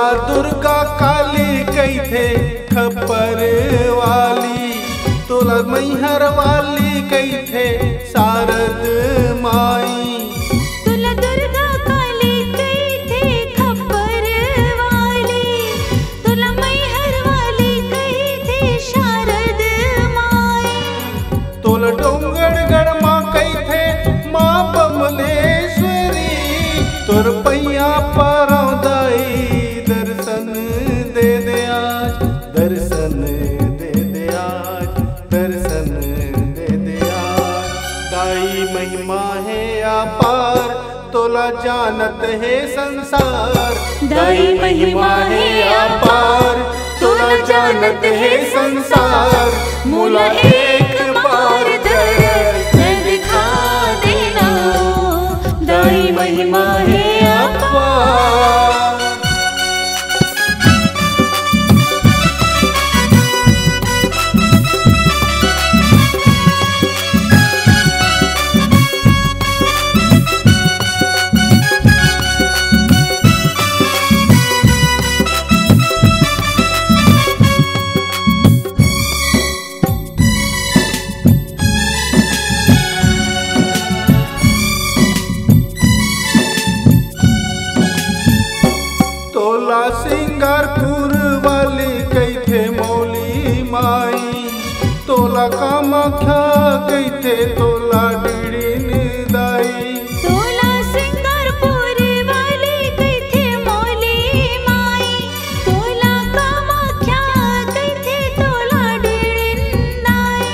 तोला दुर्गा काली कही थे खप्पर वाली, तोला मैहर वाली कही थे शारद माई। तोला दुर्गा काली कही थे खप्पर वाली, तोला मैहर वाली कही थे शारद माई। तोला डोंगरगढ़ माँ कही थे माँ बमलेश्वरी, तोर पैया पारौ दाई दर्शन दे दे आज, दर्शन दे दे आज, दर्शन दे दे आज। दाई महिमा है अपार तोला जानत है संसार, दाई महिमा है अपार तोला जानत है संसार। मोला एक बार दर्शन दिखा देना, दाई महिमा है अपार। तोला सिंगारपुर वाली कही थे मौली माई, तोला कामाख्या कही थे तोला डिड़िन दाई। तोला सिंगारपुर वाली कही थे मौली माई, तोला कामाख्या कही थे तोला डिड़िन दाई।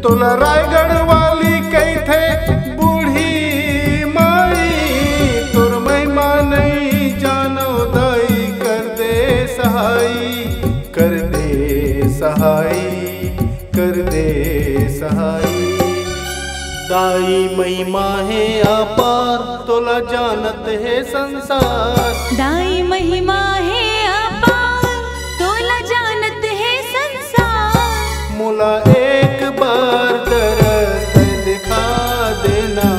तोला रायगढ़ वाली कही थे बूढ़ी माई, तोर महिमा नहीं जानो दाई कर दे सहाई, कर दे सहाई, कर दे सहाई। दाई महिमा है अपार तोला जानत है संसार, दाई महिमा है अपार तोला जानत है संसार। मोला एक बार दर्शन दिखा देना,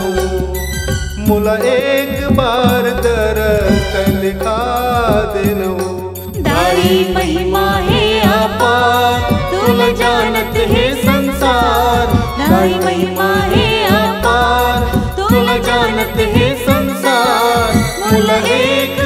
मोला एक बार दर्शन दिखा देना। दाई महिमा है अपार तोला जानत है संसार, दाई महिमा है अपार तोला जानत है संसार। मोला एक